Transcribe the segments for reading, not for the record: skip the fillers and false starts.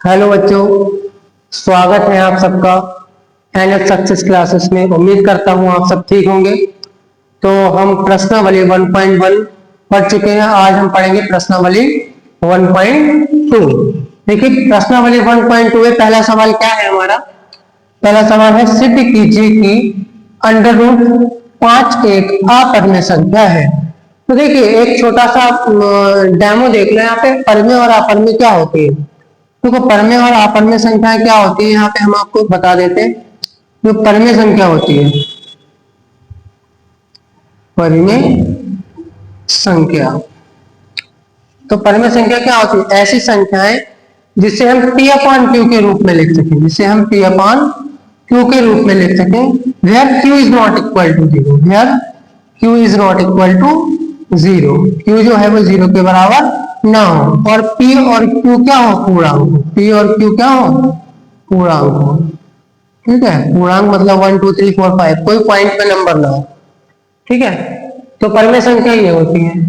Hello बच्चों, स्वागत है आप सबका एनएफ सक्सेस क्लासेस में। उम्मीद करता हूँ आप सब ठीक होंगे। तो हम प्रश्नावली 1.1 पढ़ चुके हैं। आज हम पढ़ेंगे प्रश्नावली 1.2। देखिए, प्रश्नावली 1.2 में पहला सवाल क्या है हमारा? पहला सवाल है, सिद्ध कीजिए कि अंडर रूट 5 एक अपरिमेय संख्या है। तो देखिए, एक छोटा सा डेमो देख लो। यहाँ पे परिमेय और अपरिमेय क्या होती है। देखो, परिमेय और अपरिमेय संख्या क्या होती है, यहाँ पे हम आपको बता देते हैं। जो परिमेय संख्या होती है, परिमेय संख्या, तो परिमेय संख्या क्या होती है? ऐसी संख्याएं जिसे हम p अपॉन क्यू के रूप में लिख सकें, जिसे हम p अपॉन क्यू के रूप में लिख सकें। Where q is not equal to zero, where q is not equal to zero, q जो है वो जीरो के बराबर ना हो, और p और q क्या हो? पूर्णांक। p और q क्या हो? पूर्णांक हो। ठीक है, पूर्णांक मतलब 1 2 3 4 5, कोई पॉइंट पे नंबर ना हो। ठीक है, तो परिमेय संख्या ये होती है।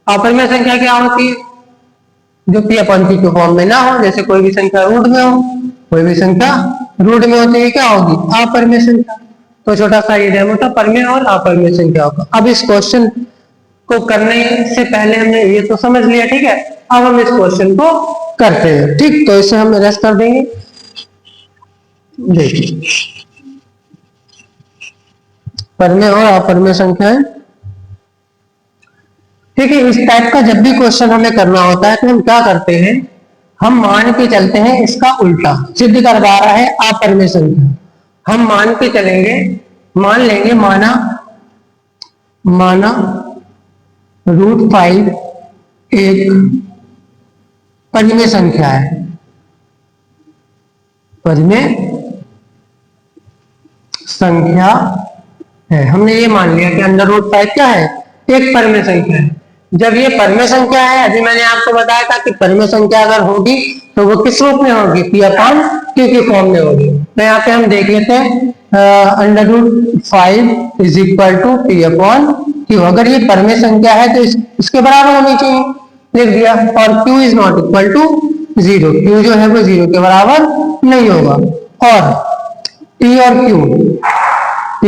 अपरिमेय संख्या क्या होती है? जो p अपॉन q के फॉर्म में ना हो, जैसे कोई भी संख्या रूट में हो, कोई भी संख्या रूट में होती है, क्या होगी? अपरिमेय संख्या। तो छोटा सा ये डेमो था परिमेय और अपरिमेय संख्या का। अब इस क्वेश्चन को करने से पहले हमने ये तो समझ लिया, ठीक है। अब हम इस क्वेश्चन को करते हैं, ठीक। तो इसे हम रेस्ट कर देंगे। देखिए, परिमेय और अपरिमेय संख्याएं, ठीक है। इस टाइप का जब भी क्वेश्चन हमें करना होता है तो हम क्या करते हैं, हम मान के चलते हैं इसका उल्टा। सिद्ध करवा रहा है अपरिमेय संख्या, हम मान के चलेंगे, मान लेंगे माना √5 एक परिमेय संख्या है। परिमेय संख्या है, हमने ये मान लिया कि अंडर रूट 5 क्या है? एक परिमेय संख्या है। जब ये परिमेय संख्या है, अभी मैंने आपको बताया था कि परिमेय संख्या अगर होगी तो वो किस रूप में होगी? p अपॉन q के फॉर्म में होगी। तो यहाँ पे हम देख लेते हैं, under root 5 is equal to p upon q। अगर ये परिमेय संख्या है तो इसके बराबर होनी चाहिए, लिख दिया। और q is not equal to zero, q जो है वो जीरो के बराबर नहीं होगा। और p और p,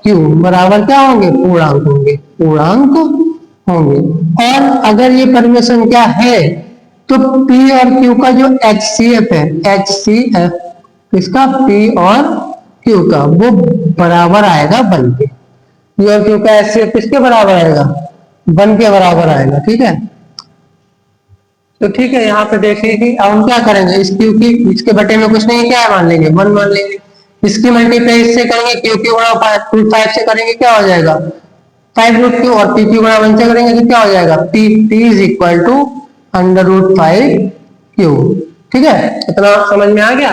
q बराबर क्या होंगे? पूर्णांक होंगे, पूर्णांक होंगे। और अगर ये परिमेय संख्या है तो p और q का जो HCF है, HCF इसका p और q का वो बराबर आएगा 1 के। p और q का HCF किसके बराबर आएगा? 1 के बराबर आएगा, ठीक है। तो ठीक है, यहाँ पे देखिए कि अब हम क्या करेंगे, इस q की, इसके बटे में कुछ नहीं, क्या है? मान लेंगे 1 मान लेंगे। इसकी मल्टीप्लाई इससे करेंगे, q q गुणा √5 से करेंगे, क्या हो जाएगा? 5√q, और p q गुणा 1 से करेंगे तो क्या हो जाएगा? p is equal to under root 5q। ठीक है, इतना समझ में आ गया।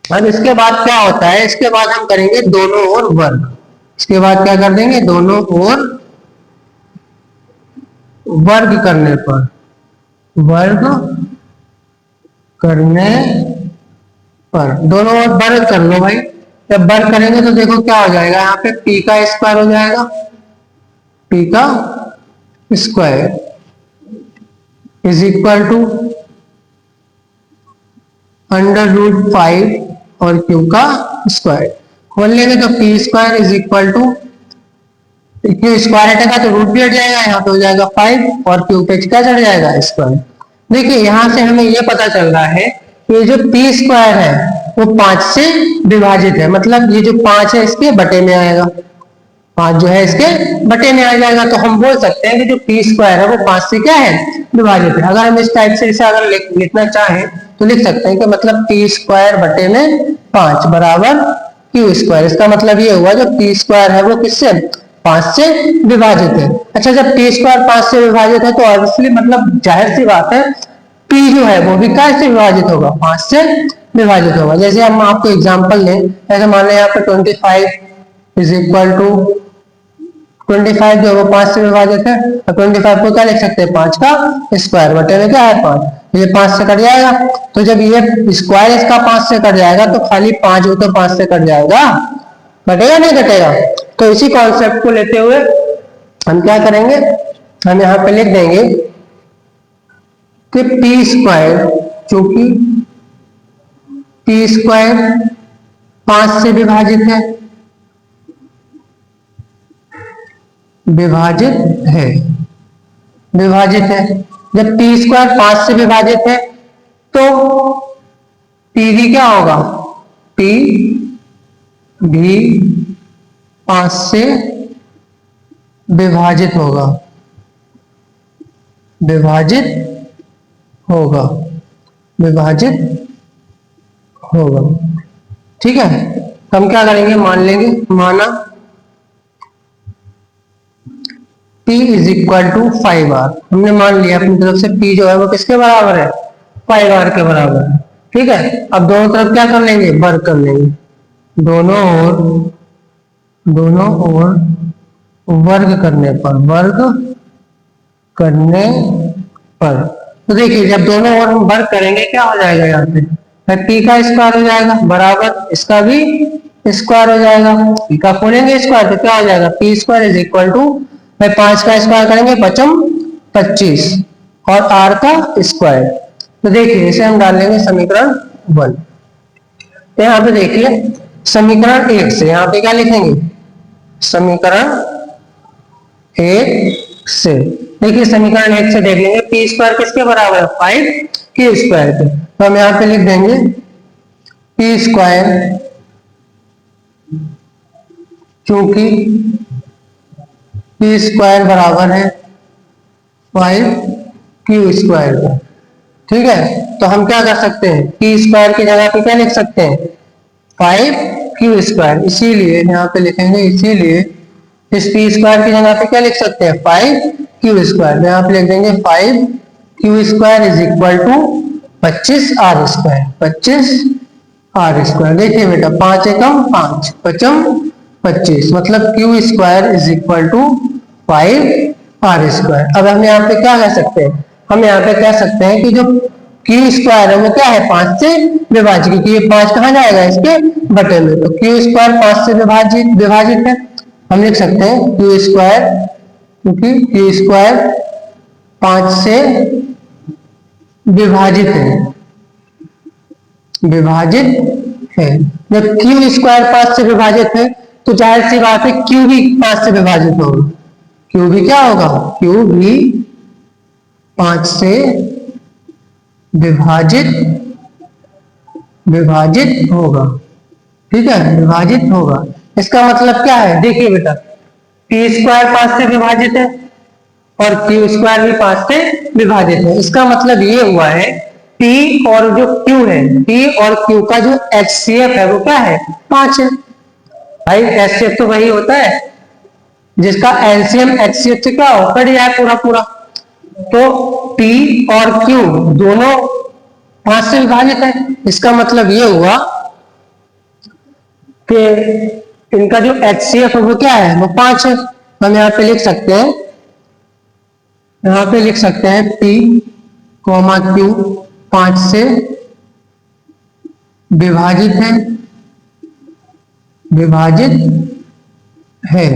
अब इसके बाद क्या होता है, इसके बाद हम करेंगे दोनों ओर वर्ग। इसके बाद क्या कर देंगे? दोनों ओर वर्ग करने पर, वर्ग करने पर दोनों ओर वर्ग कर लो भाई। जब वर्ग करेंगे तो देखो क्या हो जाएगा, यहाँ पे p का स्क्वायर हो जाएगा, p का square is equal to under root 5 और q का स्क्वायर। खोल लेंगे तो p square is equal to, q square हटेगा तो रूट भी हट जाएगा, यहाँ पे हो जाएगा 5 और q पे क्या चढ़ जाएगा? स्क्वायर। देखिए, यहाँ से हमें ये पता चल रहा है कि ये जो p स्क्वायर है वो 5 से विभाजित है, मतलब ये जो 5 है इसके बटे में आएगा, 5 जो है इसके बटे में आ जाएगा। तो हम बोल सकते हैं कि जो p स्क्वायर है वो 5 से क्या है? विभाजित है। अगर हम इस टाइप से इसे अगर लिखना चाहें तो लिख सकते हैं कि मतलब p स्क्वायर बटे में 5 बराबर q स्क्वायर। इसका मतलब ये हुआ जो p स्क्वायर है वो किससे? 5 से विभाजित है। अच्छा, जब p स्क्वायर 5 से विभाजित है तो ऑब्वियसली मतलब जाहिर सी बात है p जो है वो भी कैसे विभाजित होगा? 5 से विभाजित होगा। जैसे हम आपको एग्जांपल लें, ऐसे मान लें यहाँ पे 25 इज इक्वल टू 25 जो है वो 5 से विभाजित है, और 25 को क्या लिख सकते हैं? 5 का स्क्वायर बटे में क्या है? 5। ये 5 से कट जाएगा, तो जब ये स्क्वायर इसका 5 से कट जाएगा तो खाली 5 हो तो 5 से कट जाएगा, कटेगा नहीं कटेगा? तो इसी कॉन्सेप्ट को लेते हुए हम क्या करेंगे, हम यहाँ पे लिख देंगे कि p स्क्वायर चूंकि p² 5 से विभाजित है, विभाजित है। जब p² 5 से विभाजित है तो p भी क्या होगा, p भी 5 से विभाजित होगा, विभाजित होगा। ठीक है, हम क्या करेंगे, मान लेंगे, माना P is equal to 5R। हमने मान लिया अपनी तरफ से P जो है वो किसके बराबर है, 5R के बराबर है। ठीक है, अब दोनों तरफ क्या कर लेंगे, वर्ग कर लेंगे, दोनों ओर वर्ग करने पर तो देखिए जब दोनों ओर हम वर्ग करेंगे क्या हो जाएगा, यहाँ पे P का स्क्वायर हो जाएगा बराबर इसका भी स्क्वायर हो जाएगा। P का खोलेंगे स्क्वायर तो क्या हो जाएगा, p² इज इक्वल टू 5 का स्क्वायर करेंगे 25 और R का स्क्वायर। तो देखिए इसे हम डाल लेंगे समीकरण 1। तो यहाँ पे देखिए समीकरण 1 से यहाँ पे क्या लिखेंगे, समीकरण 1 से देखिए समीकरण 1 से देख लेंगे p² किसके बराबर है, 5q² के। तो हम यहाँ पे लिख देंगे p², क्योंकि p² बराबर है 5q² का। ठीक है, तो हम क्या कर सकते हैं, p² की जगह पे क्या लिख सकते हैं, 5q²। इसीलिए यहाँ पे लिखेंगे, इसीलिए इस p² की जगह पे क्या लिख सकते हैं, 5q²। यहाँ पे लिख देंगे 5q² is equal to 25r², 25r²। देखिए बेटा 5 एकम 5, 5 25, मतलब q² is equal to 5r²। अब हम यहाँ पे क्या कह सकते हैं, हम यहाँ पे कह सकते हैं कि जो q² है वो क्या है, 5 से विभाजित, क्योंकि ये 5 कहाँ जाएगा, इसके बटे में। तो q² 5 से विभाजित है, हम लिख सकते हैं q², क्योंकि q² 5 से विभाजित है। जब q² 5 से विभाजित है तो जाहिर सी बात है q भी 5 से विभाजित होगा, q भी क्या होगा, q भी 5 से विभाजित होगा। ठीक है, विभाजित होगा। इसका मतलब क्या है, देखिए बेटा p² 5 से विभाजित है और q² भी 5 से विभाजित है। इसका मतलब ये हुआ है p और जो q है, p और q का जो HCF है वो क्या है, 5 है। भाई HCF तो वही होता है जिसका LCM HCF से क्या हो, कट जाए पूरा। तो p और q दोनों 5 से विभाजित है। इसका मतलब ये हुआ कि इनका जो HCF है वो क्या है, वो 5 है। हम यहाँ पे लिख सकते हैं, p, q 5 से विभाजित है।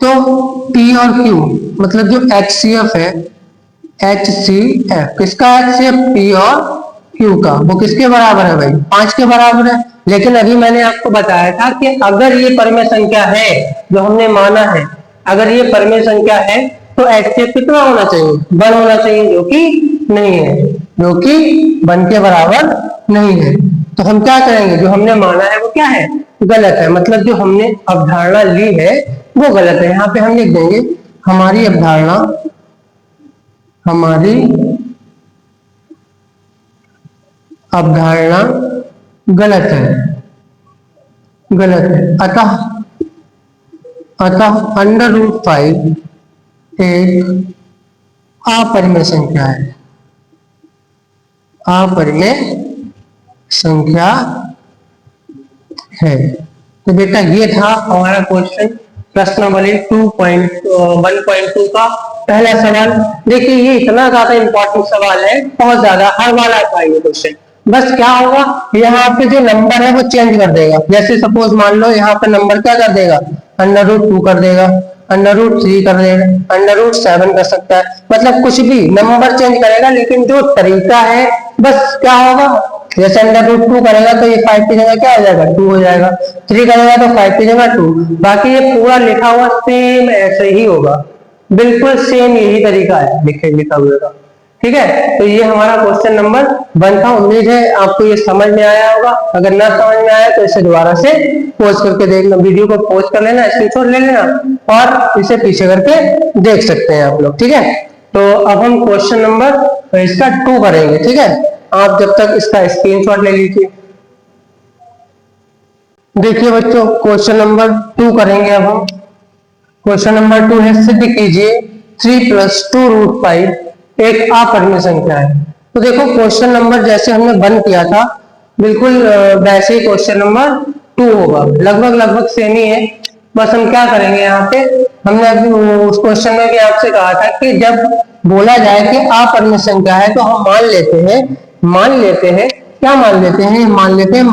तो p और q मतलब जो HCF है, HCF किसका HCF, p और q का, वो किसके बराबर है भाई, 5 के बराबर है। लेकिन अभी मैंने आपको बताया था कि अगर ये परमेय संख्या है जो हमने माना है, अगर ये परमेय संख्या है तो HCF कितना होना चाहिए, 1 होना चाहिए, जो कि नहीं है, जो कि 1 के बराबर नहीं है। तो हम क्या करेंगे, जो हमने माना है वो क्या है, गलत है, मतलब जो हमने अवधारणा ली है वो गलत है। यहाँ पे हम लिख देंगे हमारी अवधारणा गलत है। अतः √5 एक अपरिमेय संख्या है। तो बेटा ये था हमारा क्वेश्चन, प्रश्न नंबर 1.2 का पहला सवाल। देखिए ये इतना ज्यादा इंपॉर्टेंट सवाल है, बहुत ज्यादा, हर बार आता है ये क्वेश्चन। बस क्या होगा, यहाँ पे जो नंबर है वो चेंज कर देगा। जैसे सपोज मान लो यहाँ पे नंबर क्या कर देगा, √2 कर देगा, √3 कर देगा, √7 कर सकता है, मतलब कुछ भी नंबर चेंज करेगा, लेकिन जो तरीका है बस क्या होगा, जैसे √2 करेगा तो ये 5 की जगह क्या हो जाएगा, 2 हो जाएगा, 3 करेगा तो 5 की जगह 2, बाकी ये पूरा लिखा हुआ सेम ऐसे ही होगा, बिल्कुल सेम यही तरीका है लिखा हुए का। ठीक है, तो ये हमारा क्वेश्चन नंबर 1 था। उम्मीद है आपको ये समझ में आया होगा, अगर ना समझ में आया तो इसे दोबारा से पॉज करके देखना, वीडियो को पॉज कर लेना, स्क्रीनशॉट ले लेना और इसे पीछे करके देख सकते हैं आप लोग। ठीक है, तो अब हम क्वेश्चन नंबर इसका 2 करेंगे। ठीक है, आप जब तक इसका स्क्रीनशॉट ले लीजिए। देखिए बच्चों, क्वेश्चन नंबर 2 करेंगे अब हम। क्वेश्चन नंबर 2 है, सिद्ध कीजिए 3 + 2√5 एक अपरिमेय संख्या है। तो देखो, क्वेश्चन नंबर जैसे हमने 1 किया था, बिल्कुल वैसे ही क्वेश्चन नंबर 2 होगा, लगभग सेम ही है। बस हम क्या करेंगे, यहाँ पे हमने अभी उस क्वेश्चन में भी आपसे कहा था कि जब बोला जाए कि अपरिमेय संख्या है तो हम मान लेते हैं क्या मान लेते हैं,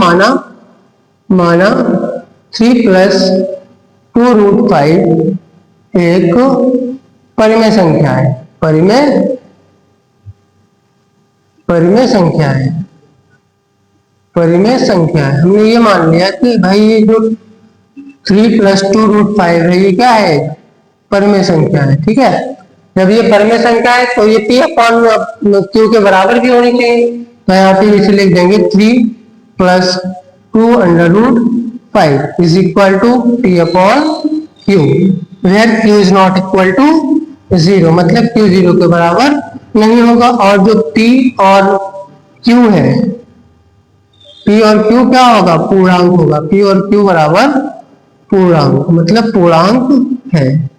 माना 3 + 2√5 एक परिमेय संख्या है, परिमेय संख्या है। हमने ये मान लिया कि भाई ये जो 3 + 2√5 है ये क्या है, परिमेय संख्या है। ठीक है, जब ये परिमेय संख्या है तो ये P/Q के बराबर भी होनी चाहिए, तो यहाँ पे इसे लिख देंगे 3 + 2√5 is equal to P/Q, where Q is not equal to 0, मतलब Q 0 के बराबर नहीं होगा। और जो P और Q है, P और Q क्या होगा, पूर्णांक होगा, P और Q बराबर पूर्णांक, मतलब पूर्णांक है।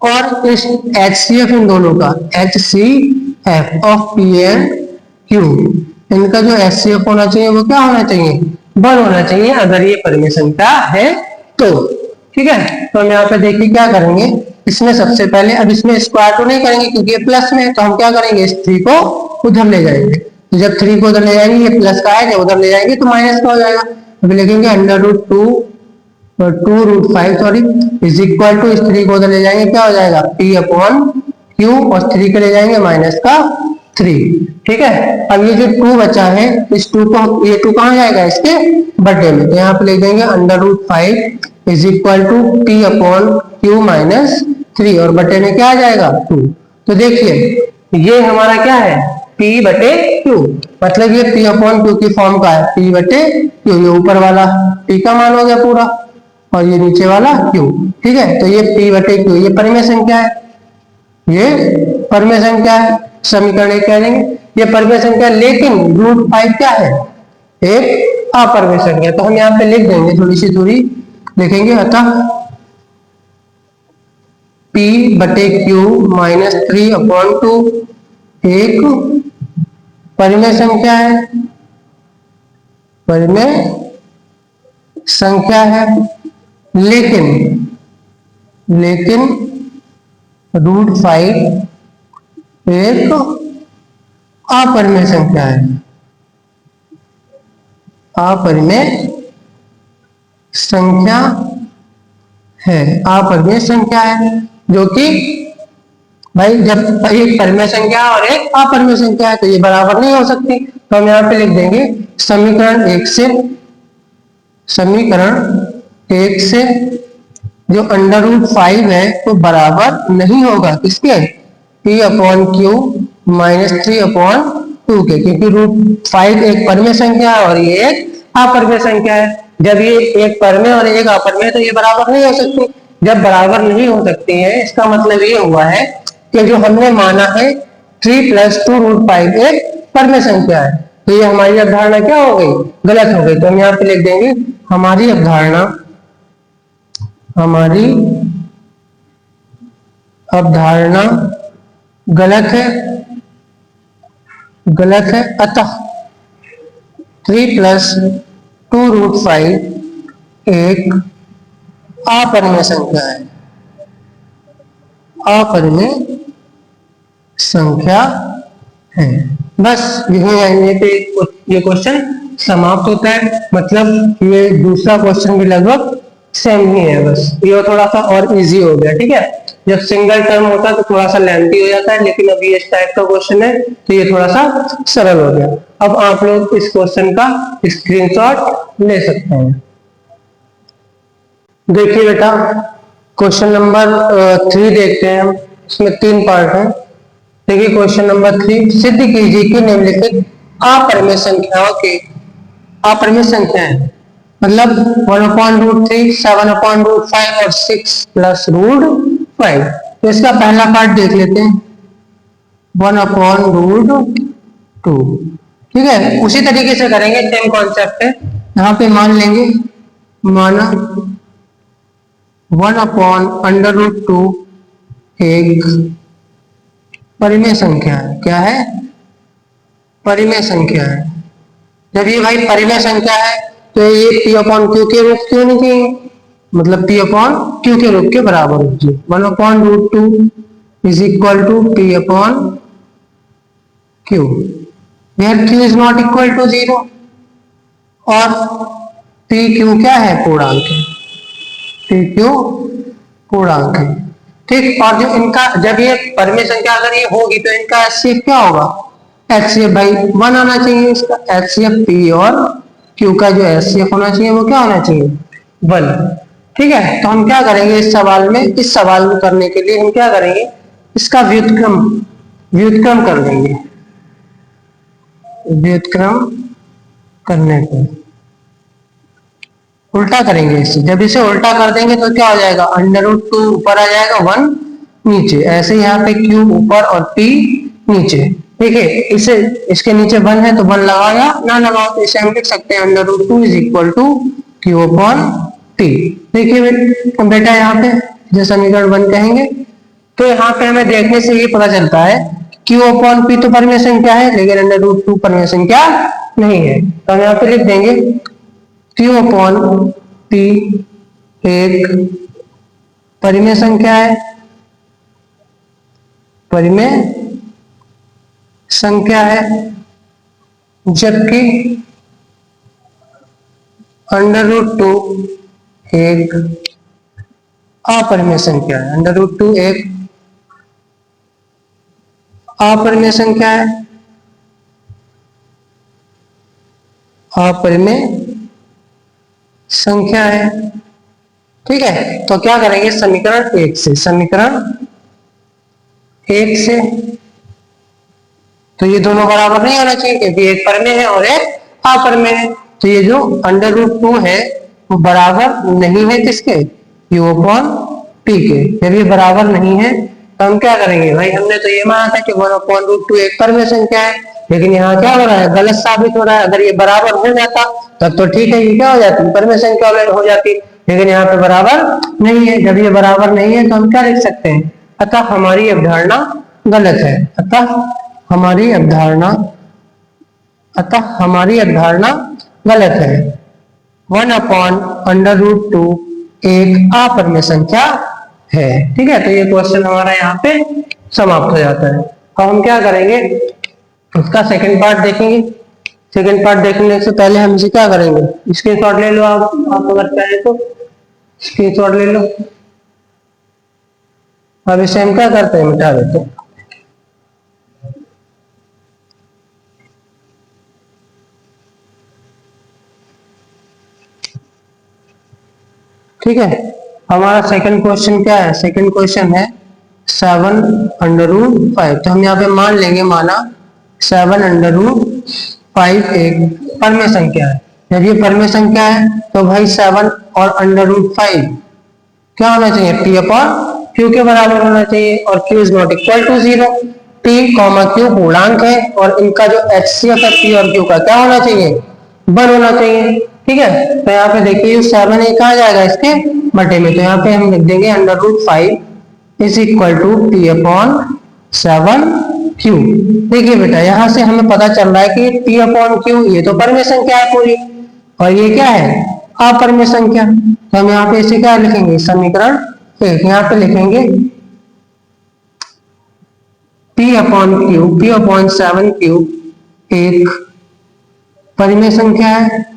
और इस HCF इन दोनों का, HCF of P and Q, इनका जो HCF होना चाहिए वो क्या होना चाहिए, 1 होना चाहिए, अगर ये परिमेय संख्या है तो। ठीक है, तो हम यहाँ पे देखिए क्या करेंगे, इसमें सबसे पहले, अब इसमें स्क्वायर तो नहीं करेंगे क्योंकि ये प्लस में है, तो हम क्या करेंगे, इस 3 को उधर ले जाएंगे। तो जब 3 को उधर ले जाएंगे, ये प्लस का है, जब उधर ले जाएंगे तो माइनस का हो जाएगा। अभी लिखेंगे √2√5 सॉरी इज इक्वल टू, इस 3 को उधर ले जाएंगे क्या हो जाएगा, P/Q, और 3 के ले जाएंगे -3। ठीक है, अब ये जो 2 बचा है, इस 2 को, ये 2 कहाँ जाएगा, इसके बटे में, तो यहाँ पे लिख देंगे √5 इज इक्वल टू P/Q -3, और बटे में क्या आ जाएगा, 2। तो देखिए ये हमारा क्या है, P/Q, मतलब ये P/Q की फॉर्म का है, P/Q, ये ऊपर वाला P का मान हो गया पूरा, और ये नीचे वाला Q। ठीक है, तो ये P/Q, ये परिमेय संख्या है, ये परिमेय संख्या है, समीकरण एक कह देंगे, ये परिमेय संख्या, लेकिन √5 क्या है, एक अपरिमेय संख्या। तो हम यहाँ पे लिख देंगे, थोड़ी सी दूरी लिखेंगे, अतः P/Q -3/2 एक परिमेय संख्या है, लेकिन √5 एक अपरिमेय संख्या है, अपरिमेय संख्या है, जो कि भाई जब एक परिमेय संख्या और एक अपरिमेय संख्या है तो ये बराबर नहीं हो सकती। तो हम यहाँ पे लिख देंगे समीकरण एक से जो √5 है तो बराबर नहीं होगा किसके, P/Q -3/2 के, क्योंकि √5 एक परिमेय संख्या है और ये एक अपरिमेय संख्या है। जब ये एक परिमेय और एक अपरिमेय तो ये बराबर नहीं हो सकती। जब बराबर नहीं हो सकती है, इसका मतलब ये हुआ है कि जो हमने माना है 3 + 2√5 एक परिमेय संख्या है, तो ये हमारी अवधारणा क्या हो गई, गलत हो गई। तो हम यहाँ पे लिख देंगे हमारी अवधारणा गलत है, अतः 3 + 2√5 एक अपरिमेय संख्या है, बस यहीं पे ये क्वेश्चन समाप्त होता है। मतलब ये दूसरा क्वेश्चन भी लगभग सेम ही है, बस ये थोड़ा सा और इजी हो गया। ठीक है, जब सिंगल टर्म होता है तो थोड़ा सा लेंथी हो जाता है, लेकिन अभी इस टाइप का क्वेश्चन है तो ये थोड़ा सा सरल हो गया। अब आप लोग इस क्वेश्चन का स्क्रीनशॉट ले सकते हैं। देखिए बेटा, क्वेश्चन नंबर 3 देखते हैं हम। इसमें 3 पार्ट है। देखिए क्वेश्चन नंबर 3, सिद्ध कीजिए कि निम्नलिखित अपरिमेय संख्याओं के अपरिमेय संख्या है, मतलब 1/√3, 7/√5 और 6+√5। तो इसका पहला पार्ट देख लेते हैं, 1/√2। ठीक है, उसी तरीके से करेंगे, सेम कॉन्सेप्ट है। यहाँ पे मान लेंगे, माना 1/√2 एक परिमेय संख्या है। क्या है? परिमेय संख्या है। जब ये भाई परिमेय संख्या है तो ये p/q के रूप क्यों नहीं चाहिए, मतलब p/q के रूप के बराबर होती है। 1/√2 is equal to p/q, where q is not equal to 0 और pq क्या है? पूर्णांक है। pq पूर्णांक है। ठीक, और जो इनका जब ये परिमेय संख्या अगर ये होगी तो इनका HCF क्या होगा? HCF भाई 1 आना चाहिए। इसका HCF P और Q का जो HCF होना चाहिए वो क्या होना चाहिए? 1। ठीक है, तो हम क्या करेंगे इस सवाल में, इस सवाल को करने के लिए हम क्या करेंगे, इसका व्युत्क्रम व्युत्क्रम कर लेंगे। व्युत्क्रम करने को उल्टा करेंगे इसे। जब इसे उल्टा कर देंगे तो क्या हो जाएगा? √2 ऊपर आ जाएगा, 1 नीचे। ऐसे यहाँ पे Q ऊपर और P नीचे। ठीक है, इसे इसके नीचे 1 है तो 1 लगाया ना लगाओ तो इसे हम लिख सकते हैं √2 इज इक्वल टू Q/P। देखिए बेटा, यहाँ पे जो समीकरण 1 कहेंगे तो यहाँ पे हमें देखने से ये पता चलता है Q/P तो परिमेय संख्या है, लेकिन √2 परिमेय संख्या नहीं है। तो हम यहाँ पे लिख देंगे Q/P एक परिमेय संख्या है, परिमेय संख्या है, जबकि √2 एक अपरिमेय संख्या है। √2 एक अपरिमेय संख्या है, अपरिमेय संख्या है। ठीक है, तो क्या करेंगे समीकरण 1 से, समीकरण 1 से तो ये दोनों बराबर नहीं होना चाहिए क्योंकि एक परिमेय है और एक अपरिमेय है। तो ये जो √2 है वो बराबर नहीं है किसके? Q/P के। जब ये बराबर नहीं है तो हम क्या करेंगे भाई, हमने तो ये माना था कि 1/√2 एक परिमेय संख्या है, लेकिन यहाँ क्या हो रहा है? गलत साबित हो रहा है। अगर ये बराबर हो जाता तब तो ठीक है, ये क्या हो जाती? परिमेय संख्या हो जाती, लेकिन यहाँ पे बराबर नहीं है। जब ये बराबर नहीं है तो हम क्या लिख सकते हैं? अतः हमारी अवधारणा गलत है। अतः हमारी अवधारणा गलत है। 1/√2 एक अपरिमेय संख्या है। ठीक है, तो ये क्वेश्चन हमारा यहाँ पे समाप्त हो जाता है। अब हम क्या करेंगे, उसका सेकंड पार्ट देखेंगे। सेकंड पार्ट देखने से पहले हम इसे क्या करेंगे, स्क्रीनशॉट ले लो आप अगर चाहें तो स्क्रीनशॉट ले लो। अब इसे हम क्या करते हैं, मिटा देते हैं। ठीक है, हमारा सेकंड क्वेश्चन क्या है? सेकंड क्वेश्चन है 7/5। तो हम यहाँ पे मान लेंगे, माना 7/5 एक परिमेय संख्या है। जब ये परिमेय संख्या है तो भाई 7 और √5 क्या होना चाहिए? P/Q के बराबर होना चाहिए और Q is not equal to 0। P, Q पूर्णांक है और इनका जो HCF है P और Q का क्या होना चाहिए? 1 होना चाहिए। ठीक है, तो यहाँ पे देखिए 7 एक कहाँ जाएगा? इसके बटे में। तो यहाँ पे हम लिख देंगे √5 इज इक्वल टू P/7Q। देखिए बेटा, यहाँ से हमें पता चल रहा है कि P/Q ये तो परिमेय संख्या है पूरी, और ये क्या है? अपरिमेय संख्या। तो हम यहाँ पे इसे क्या लिखेंगे? समीकरण 1 यहाँ पे लिखेंगे P/7Q एक परिमेय संख्या है,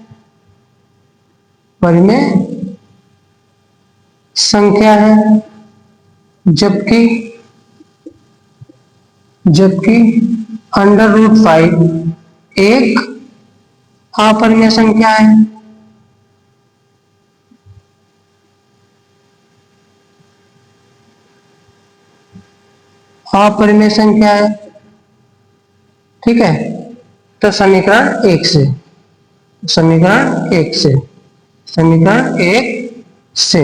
परिमेय संख्या है, जबकि √5 एक अपरिमेय संख्या है। अपरिमेय संख्या है, ठीक है। तो समीकरण 1 से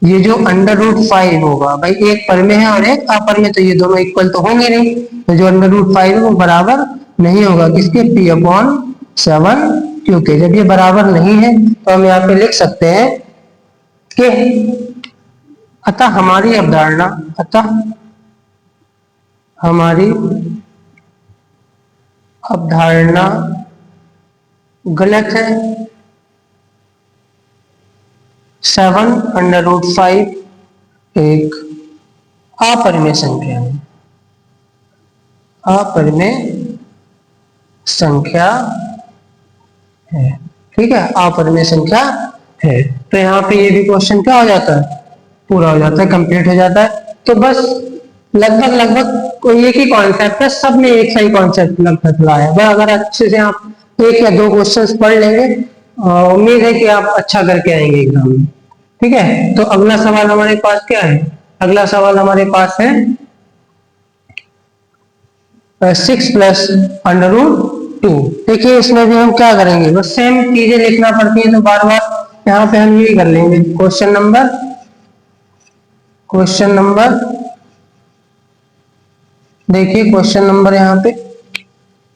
ये जो √5 होगा भाई, एक परिमेय है और एक अपरिमेय, तो ये दोनों इक्वल तो होंगे नहीं, तो जो √5 है वो बराबर नहीं होगा किसके, P/7 Q के। जब ये बराबर नहीं है तो हम यहाँ पे लिख सकते हैं कि अतः हमारी अवधारणा गलत है। 7√5 एक अपरिमेय संख्या है, ठीक है, अपरिमेय संख्या है। तो यहाँ पे ये भी क्वेश्चन क्या हो जाता है, पूरा हो जाता है, कंप्लीट हो जाता है। तो बस लगभग कोई एक ही कॉन्सेप्ट है, सब में एक सही कॉन्सेप्ट लगभग लाया है। अगर अच्छे से आप 1 या 2 क्वेश्चंस पढ़ लेंगे, उम्मीद है कि आप अच्छा करके आएंगे एग्जाम में, ठीक है। तो अगला सवाल हमारे पास क्या है, अगला सवाल हमारे पास है 6 + √2। देखिए इसमें भी हम क्या करेंगे, बस सेम चीजें लिखना पड़ती है, तो बार बार यहाँ पे हम यही कर लेंगे। क्वेश्चन नंबर देखिए, क्वेश्चन नंबर यहाँ पे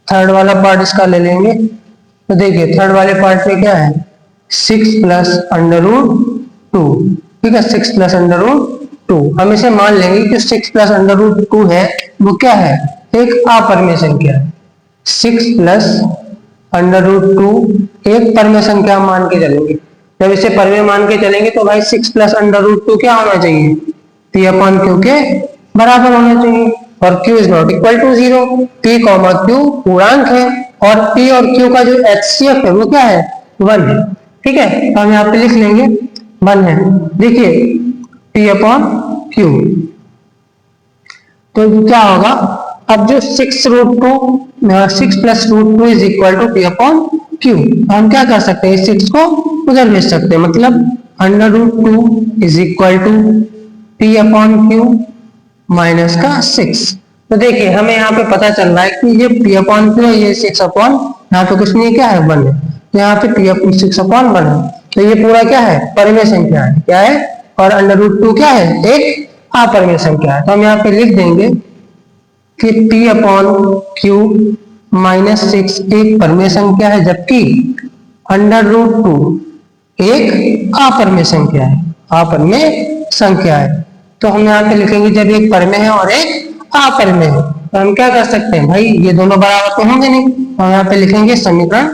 थर्ड वाला पार्ट इसका ले लेंगे। तो देखिए थर्ड वाले पार्ट में क्या है, 6 + √2, ठीक है, 6 + √2। हम इसे मान लेंगे कि 6 + √2 है वो क्या है, एक अपरिमेय संख्या है। 6 + √2 एक परिमेय संख्या मान के चलेंगे। जब इसे परिमेय मान के चलेंगे तो भाई 6 + √2 क्या होना चाहिए, P/Q के बराबर होना चाहिए। और Q ≠ 0, P, Q पूर्णांक है, और P और Q का जो HCF है वो क्या है, 1 है, ठीक है। तो हम यहाँ पे लिख लेंगे 1 है। देखिए P/Q, तो क्या होगा, अब जो 6 + √2 P/Q, हम क्या कर सकते हैं, 6 को उधर भेज सकते हैं, मतलब √2 P/Q माइनस का 6। तो देखिए हमें यहाँ पे पता चल रहा है कि ये P/Q है, ये 6 यहाँ पे कुछ नहीं, क्या है, 1 है। तो यहाँ पे P/6/1 है, तो ये पूरा क्या है, परिमेय संख्या है, क्या है, और √2 क्या है, एक अपरिमेय संख्या है। तो हम यहाँ पे लिख देंगे कि P/Q -6 एक परिमेय संख्या है, जबकि √2 एक अपरिमेय संख्या है। तो हम यहाँ पे लिखेंगे जब एक परिमेय है और एक अपरिमेय है, तो हम क्या कर सकते हैं भाई, ये दोनों बराबर तो होंगे नहीं, तो हम यहाँ पे लिखेंगे समीकरण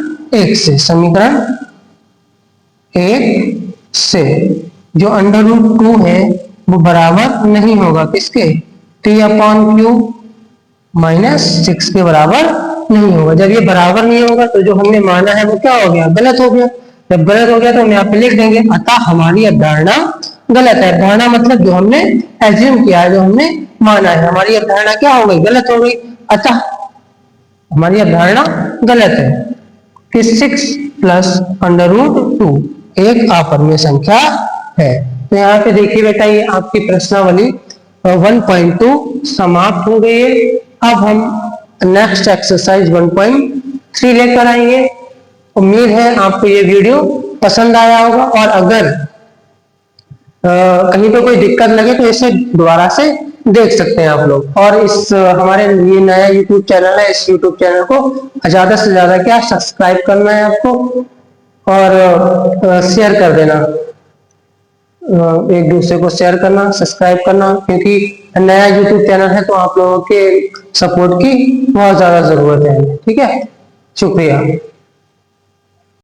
1 से जो √2 है वो बराबर नहीं होगा किसके, P/Q -6 के बराबर नहीं होगा। जब ये बराबर नहीं होगा तो जो हमने माना है वो क्या हो गया, गलत हो गया। जब गलत हो गया तो हम यहाँ पे लिख देंगे अतः हमारी अवधारणा गलत है। धारणा मतलब जो हमने एज्यूम किया है, जो हमने माना है, हमारी अवधारणा क्या हो गई, गलत हो गई। अतः हमारी अवधारणा गलत है कि 6 + √2 एक अपरिमेय संख्या है। तो यहाँ पे देखिए बेटा, ये आपकी प्रश्नावली 1.2 समाप्त हो गई है। अब हम नेक्स्ट एक्सरसाइज 1.3 लेकर आएंगे। उम्मीद है आपको ये वीडियो पसंद आया होगा, और अगर कहीं पे कोई दिक्कत लगे तो इसे दोबारा से देख सकते हैं आप लोग। और इस हमारे ये नया YouTube चैनल है, इस YouTube चैनल को ज्यादा से ज्यादा क्या सब्सक्राइब करना है आपको, और शेयर कर देना, एक दूसरे को शेयर करना, सब्सक्राइब करना, क्योंकि नया YouTube चैनल है तो आप लोगों के सपोर्ट की बहुत ज्यादा जरूरत है। ठीक है, शुक्रिया।